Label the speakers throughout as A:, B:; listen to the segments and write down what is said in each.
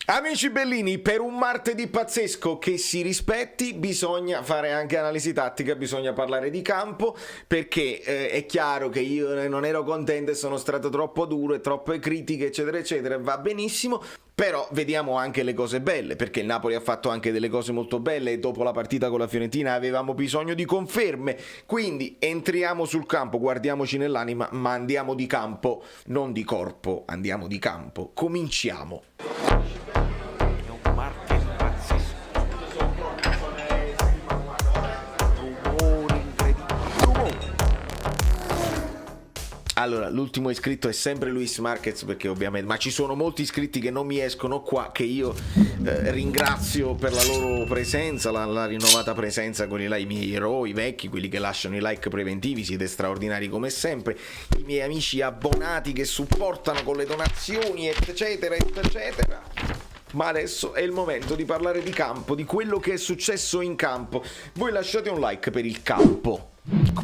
A: Amici bellini, per un martedì pazzesco che si rispetti bisogna fare anche analisi tattica, bisogna parlare di campo, perché è chiaro che io non ero contento e sono stato troppo duro e troppe critiche eccetera eccetera, va benissimo, però vediamo anche le cose belle, perché il Napoli ha fatto anche delle cose molto belle e dopo la partita con la Fiorentina avevamo bisogno di conferme, quindi entriamo sul campo, guardiamoci nell'anima, ma andiamo di campo, non di corpo, andiamo di campo, cominciamo. Allora, l'ultimo iscritto è sempre Luis Marquez, perché ovviamente, ma ci sono molti iscritti che non mi escono qua, che io ringrazio per la loro presenza, la rinnovata presenza, quelli là, i miei eroi vecchi, quelli che lasciano i like preventivi, siete straordinari come sempre, i miei amici abbonati che supportano con le donazioni, eccetera, eccetera. Ma adesso è il momento di parlare di campo, di quello che è successo in campo. Voi lasciate un like per il campo.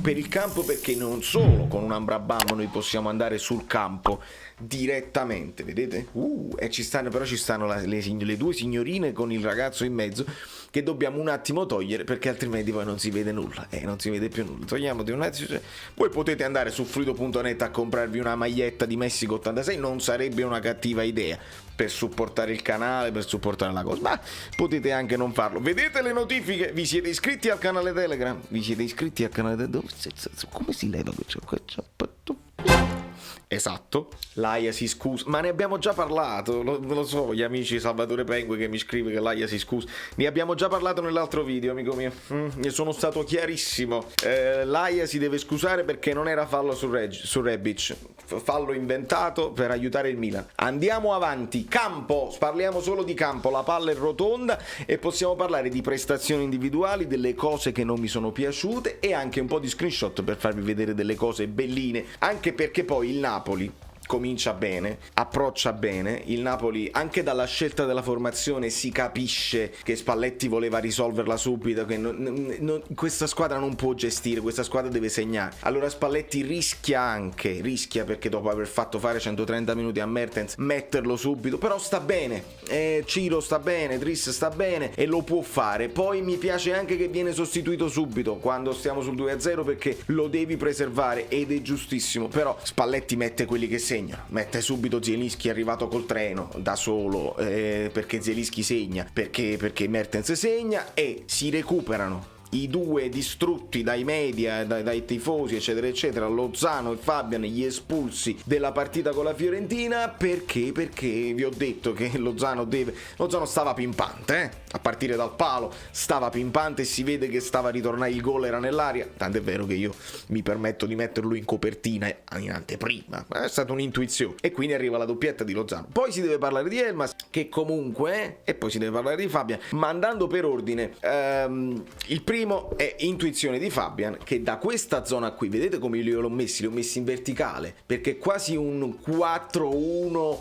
A: Per il campo, perché non solo con un Ambrabam noi possiamo andare sul campo direttamente, vedete? E ci stanno le due signorine con il ragazzo in mezzo che dobbiamo un attimo togliere, perché altrimenti poi non si vede nulla, non si vede più nulla. Togliamo di un attimo. Voi potete andare su Fruito.net a comprarvi una maglietta di Messico 86, non sarebbe una cattiva idea per supportare il canale, per supportare la cosa, ma potete anche non farlo. Vedete le notifiche? Vi siete iscritti al canale Telegram? Vi siete iscritti al canale Telegram? Come si leva questo? Esatto, l'AIA si scusa, ma ne abbiamo già parlato, lo so, gli amici Salvatore Pengue che mi scrive che l'AIA si scusa, ne abbiamo già parlato nell'altro video, amico mio, ne sono stato chiarissimo, l'AIA si deve scusare perché non era fallo su Rebic, fallo inventato per aiutare il Milan. Andiamo avanti, campo, parliamo solo di campo, la palla è rotonda e possiamo parlare di prestazioni individuali, delle cose che non mi sono piaciute e anche un po' di screenshot per farvi vedere delle cose belline, anche perché poi il Napoli comincia bene, approccia bene, il Napoli anche dalla scelta della formazione si capisce che Spalletti voleva risolverla subito, che questa squadra non può gestire, questa squadra deve segnare, allora Spalletti rischia perché dopo aver fatto fare 130 minuti a Mertens metterlo subito, però sta bene, Ciro sta bene, Tris sta bene e lo può fare. Poi mi piace anche che viene sostituito subito quando stiamo sul 2-0 perché lo devi preservare ed è giustissimo, però Spalletti mette quelli che segnano, mette subito Zielinski arrivato col treno da solo, perché Zielinski segna, perché Mertens segna e si recuperano i due distrutti dai media, dai tifosi eccetera eccetera, Lozano e Fabian, gli espulsi della partita con la Fiorentina, perché vi ho detto che Lozano stava pimpante, a partire dal palo stava pimpante e si vede che stava a ritornare, il gol era nell'aria, tant'è vero che io mi permetto di metterlo in copertina in anteprima, è stata un'intuizione e quindi arriva la doppietta di Lozano. Poi si deve parlare di Elmas che comunque e poi si deve parlare di Fabian, ma andando per ordine, il primo è intuizione di Fabian, che da questa zona qui, vedete come li ho messi in verticale, perché è quasi un 4-1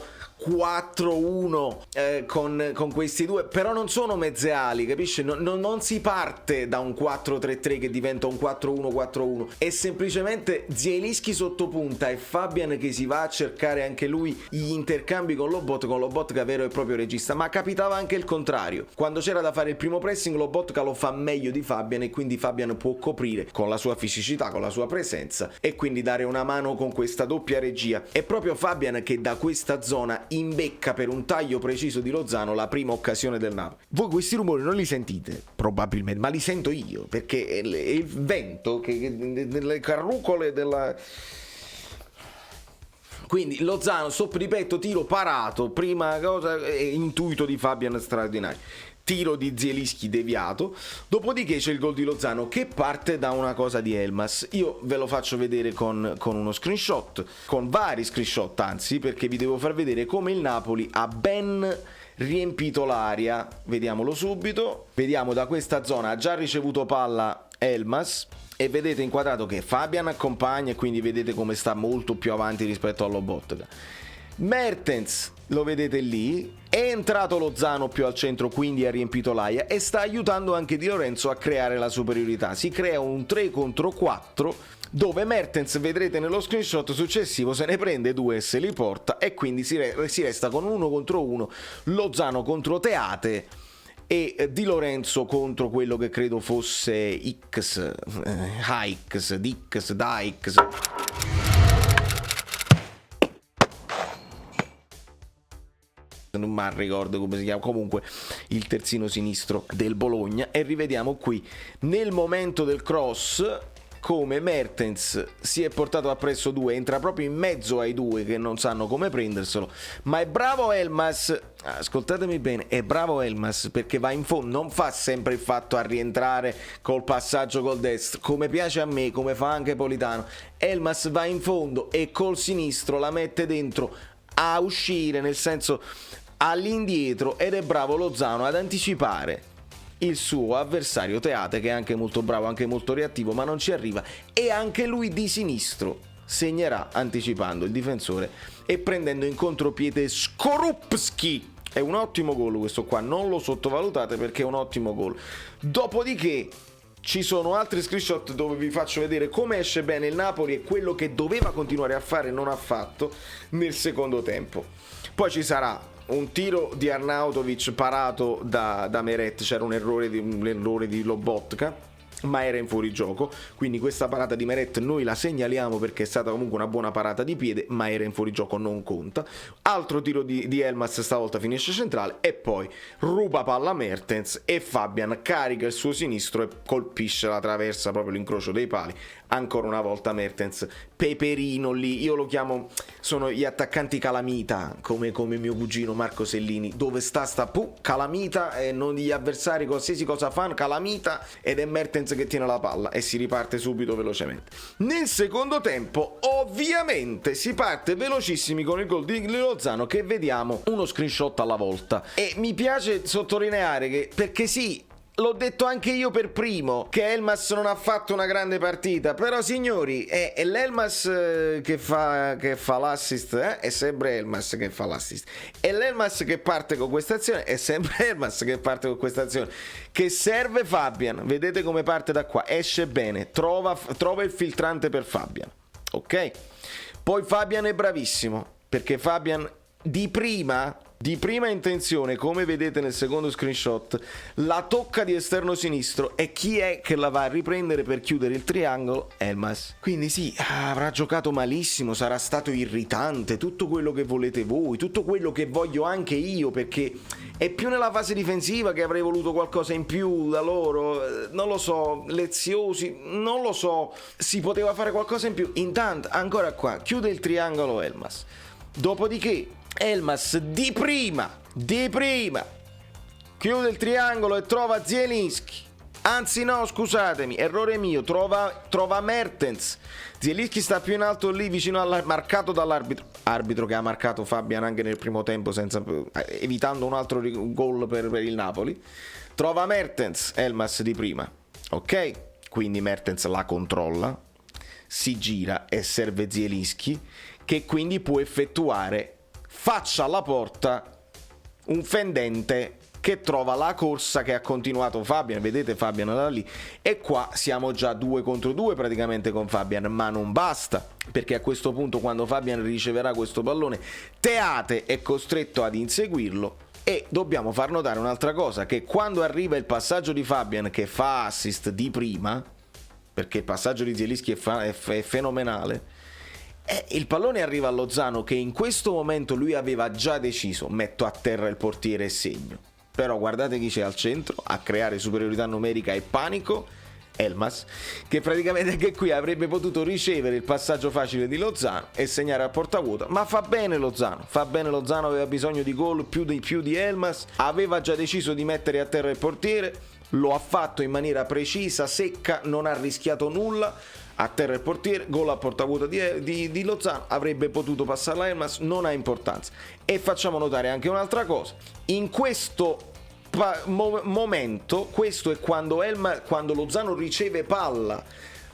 A: con questi due, però non sono mezze ali, capisci? Non si parte da un 4-3-3 che diventa un 4-1-4-1, è semplicemente Zielinski sotto punta e Fabian che si va a cercare anche lui gli intercambi con Lobotka che è vero e proprio regista, ma capitava anche il contrario, quando c'era da fare il primo pressing Lobotka lo fa meglio di Fabian e quindi Fabian può coprire con la sua fisicità, con la sua presenza e quindi dare una mano con questa doppia regia. È proprio Fabian che da questa zona imbecca per un taglio preciso di Lozano la prima occasione del Napoli. Voi questi rumori non li sentite probabilmente, ma li sento io perché è il vento delle carrucole della... Quindi Lozano sopra di petto, tiro parato, prima cosa, intuito di Fabian straordinario, tiro di Zielinski deviato, dopodiché c'è il gol di Lozano che parte da una cosa di Elmas. Io ve lo faccio vedere con uno screenshot, con vari screenshot anzi, perché vi devo far vedere come il Napoli ha ben riempito l'area. Vediamolo subito, vediamo da questa zona ha già ricevuto palla Elmas e vedete inquadrato che Fabian accompagna e quindi vedete come sta molto più avanti rispetto a Lobotka. Mertens, lo vedete lì, è entrato Lozano più al centro, quindi ha riempito l'area e sta aiutando anche Di Lorenzo a creare la superiorità. Si crea un 3 contro 4 dove Mertens, vedrete nello screenshot successivo, se ne prende 2 e se li porta, e quindi si resta con 1 contro 1, Lozano contro Teate e Di Lorenzo contro quello che credo fosse Dix. Non mi ricordo come si chiama, comunque il terzino sinistro del Bologna. E rivediamo qui nel momento del cross come Mertens si è portato appresso 2, entra proprio in mezzo ai 2 che non sanno come prenderselo, ma è bravo Elmas, ascoltatemi bene, è bravo Elmas perché va in fondo, non fa sempre il fatto a rientrare col passaggio col destro come piace a me, come fa anche Politano. Elmas va in fondo e col sinistro la mette dentro a uscire, nel senso all'indietro, ed è bravo Lozano ad anticipare il suo avversario Teate, che è anche molto bravo, anche molto reattivo, ma non ci arriva, e anche lui di sinistro segnerà anticipando il difensore e prendendo in contropiede Skorupski. È un ottimo gol questo qua, non lo sottovalutate perché è un ottimo gol. Dopodiché ci sono altri screenshot dove vi faccio vedere come esce bene il Napoli e quello che doveva continuare a fare e non ha fatto nel secondo tempo. Poi ci sarà un tiro di Arnautovic parato da Meret, c'era un errore di Lobotka, ma era in fuorigioco, quindi questa parata di Meret noi la segnaliamo perché è stata comunque una buona parata di piede, ma era in fuorigioco, non conta. Altro tiro di Elmas, stavolta finisce centrale, e poi ruba palla Mertens e Fabian carica il suo sinistro e colpisce la traversa, proprio l'incrocio dei pali. Ancora una volta Mertens, peperino lì, io lo chiamo, sono gli attaccanti calamita, come mio cugino Marco Sellini, dove sta calamita, e non gli avversari qualsiasi cosa fanno, calamita, ed è Mertens che tiene la palla e si riparte subito velocemente. Nel secondo tempo ovviamente si parte velocissimi con il gol di Lozano, che vediamo uno screenshot alla volta, e mi piace sottolineare che, perché sì, l'ho detto anche io per primo che Elmas non ha fatto una grande partita, però signori, è l'Elmas che fa l'assist, è sempre Elmas che fa l'assist, è l'Elmas che parte con questa azione, è sempre Elmas che parte con questa azione, che serve Fabian, vedete come parte da qua, esce bene, trova il filtrante per Fabian, ok? Poi Fabian è bravissimo, perché Fabian di prima intenzione, come vedete nel secondo screenshot, la tocca di esterno sinistro, e chi è che la va a riprendere per chiudere il triangolo? Elmas. Quindi sì, avrà giocato malissimo, sarà stato irritante, tutto quello che volete voi, tutto quello che voglio anche io, perché è più nella fase difensiva che avrei voluto qualcosa in più da loro, non lo so, leziosi, non lo so, si poteva fare qualcosa in più. Intanto, ancora qua, chiude il triangolo Elmas, dopodiché Elmas di prima chiude il triangolo e trova Zielinski, anzi no, scusatemi, errore mio, trova Mertens. Zielinski sta più in alto lì vicino marcato dall'arbitro che ha marcato Fabian anche nel primo tempo, evitando un altro gol per il Napoli. Trova Mertens, Elmas di prima, ok, quindi Mertens la controlla, si gira e serve Zielinski, che quindi può effettuare faccia alla porta un fendente che trova la corsa che ha continuato Fabian, vedete Fabian da lì, e qua siamo già 2 contro 2 praticamente con Fabian, ma non basta, perché a questo punto, quando Fabian riceverà questo pallone, Teate è costretto ad inseguirlo. E dobbiamo far notare un'altra cosa, che quando arriva il passaggio di Fabian che fa assist di prima, perché il passaggio di Zielinski è fenomenale, il pallone arriva a Lozano, che in questo momento lui aveva già deciso: metto a terra il portiere e segno. Però guardate chi c'è al centro a creare superiorità numerica e panico, Elmas, che praticamente anche qui avrebbe potuto ricevere il passaggio facile di Lozano e segnare a porta vuota. Ma fa bene Lozano, aveva bisogno di gol più di Elmas, aveva già deciso di mettere a terra il portiere, lo ha fatto in maniera precisa, secca, non ha rischiato nulla. A terra il portiere, gol a porta vuota di Lozano, avrebbe potuto passarla Elmas, non ha importanza. E facciamo notare anche un'altra cosa: in questo momento, questo è quando Lozano riceve palla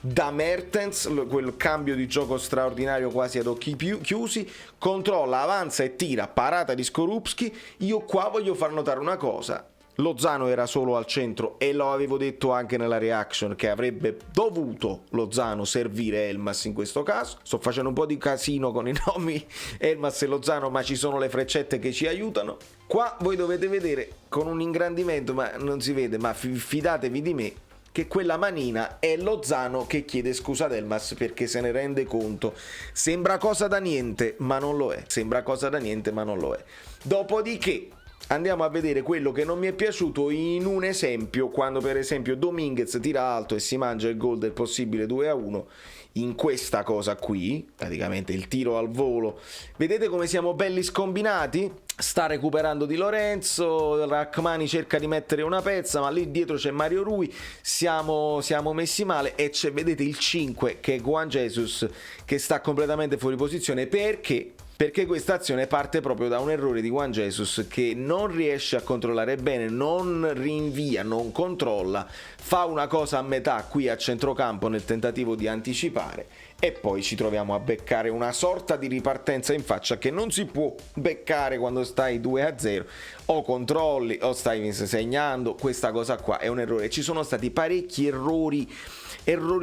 A: da Mertens, quel cambio di gioco straordinario quasi ad occhi chiusi, controlla, avanza e tira, parata di Skorupski. Io qua voglio far notare una cosa: Lozano era solo al centro e lo avevo detto anche nella reaction che avrebbe dovuto Lozano servire Elmas in questo caso. Sto facendo un po' di casino con i nomi Elmas e Lozano, ma ci sono le freccette che ci aiutano. Qua voi dovete vedere con un ingrandimento, ma non si vede, ma fidatevi di me, che quella manina è Lozano che chiede scusa ad Elmas perché se ne rende conto. Sembra cosa da niente, ma non lo è. Sembra cosa da niente, ma non lo è. Dopodiché andiamo a vedere quello che non mi è piaciuto in un esempio, quando per esempio Dominguez tira alto e si mangia il gol del possibile 2-1. In questa cosa qui, praticamente il tiro al volo, vedete come siamo belli scombinati? Sta recuperando Di Lorenzo, Rachmani cerca di mettere una pezza, ma lì dietro c'è Mario Rui, siamo messi male, e c'è, vedete, il 5 che è Juan Jesus che sta completamente fuori posizione. Perché questa azione parte proprio da un errore di Juan Jesus che non riesce a controllare bene, non rinvia, non controlla, fa una cosa a metà qui a centrocampo nel tentativo di anticipare, e poi ci troviamo a beccare una sorta di ripartenza in faccia che non si può beccare quando stai 2-0, o controlli o stai segnando. Questa cosa qua è un errore. Ci sono stati parecchi errori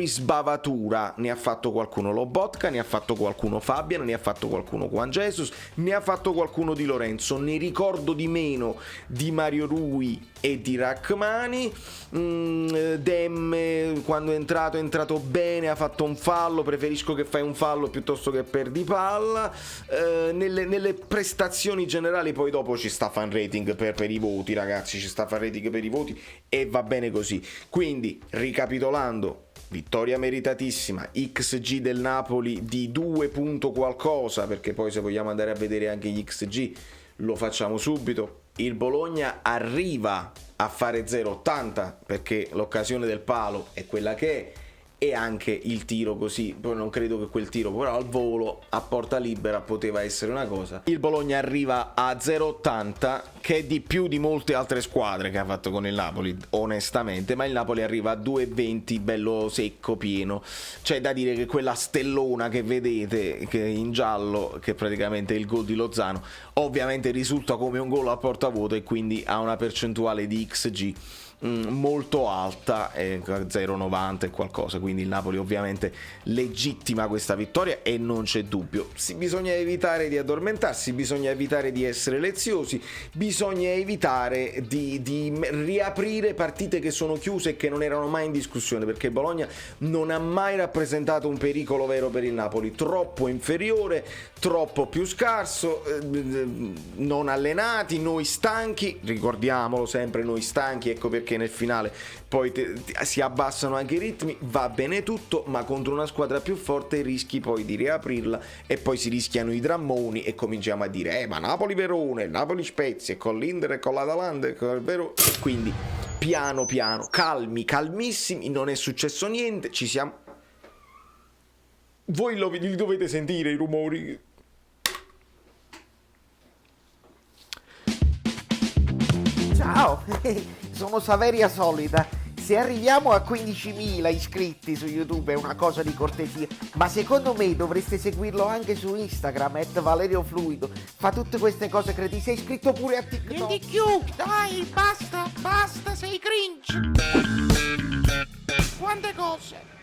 A: sbavatura, ne ha fatto qualcuno Lobotka, ne ha fatto qualcuno Fabian, ne ha fatto qualcuno Juan Jesus, ne ha fatto qualcuno Di Lorenzo. Ne ricordo di meno di Mario Rui e di Rachmani. Dem quando è entrato bene, ha fatto un fallo, preferisco che fai un fallo piuttosto che perdi palla. Nelle prestazioni generali poi dopo ci sta fan rating per i voti, ragazzi, ci sta fan rating per i voti e va bene così. Quindi ricapitolando, vittoria meritatissima, XG del Napoli di 2 punto qualcosa, perché poi se vogliamo andare a vedere anche gli XG lo facciamo subito. Il Bologna arriva a fare 0,80 perché l'occasione del palo è quella che è, e anche il tiro così, poi non credo che quel tiro però al volo a porta libera poteva essere una cosa. Il Bologna arriva a 0,80 che è di più di molte altre squadre che ha fatto con il Napoli onestamente, ma il Napoli arriva a 2,20 bello secco pieno. C'è da dire che quella stellona che vedete che in giallo, che praticamente è il gol di Lozano, ovviamente risulta come un gol a porta vuota e quindi ha una percentuale di XG molto alta, 0,90 e qualcosa, quindi il Napoli ovviamente legittima questa vittoria e non c'è dubbio. Bisogna evitare di addormentarsi, bisogna evitare di essere leziosi, bisogna evitare di riaprire partite che sono chiuse e che non erano mai in discussione, perché Bologna non ha mai rappresentato un pericolo vero per il Napoli, troppo inferiore, troppo più scarso, non allenati, noi stanchi, ricordiamolo sempre, noi stanchi, ecco perché nel finale poi si abbassano anche i ritmi. Va bene tutto, ma contro una squadra più forte rischi poi di riaprirla e poi si rischiano i drammoni e cominciamo a dire ma Napoli-Verone, Napoli-Spezia, con l'Inter e con l'Atalanta e con il Verone. Quindi piano piano, calmissimi, non è successo niente, ci siamo. Voi li dovete sentire i rumori.
B: Ciao, sono Saveria Solida. Se arriviamo a 15.000 iscritti su YouTube è una cosa di cortesia, ma secondo me dovreste seguirlo anche su Instagram, @ValerioFluido. Fa tutte queste cose cretine. Sei iscritto pure a TikTok.
C: Di più, dai, basta, sei cringe. Quante cose.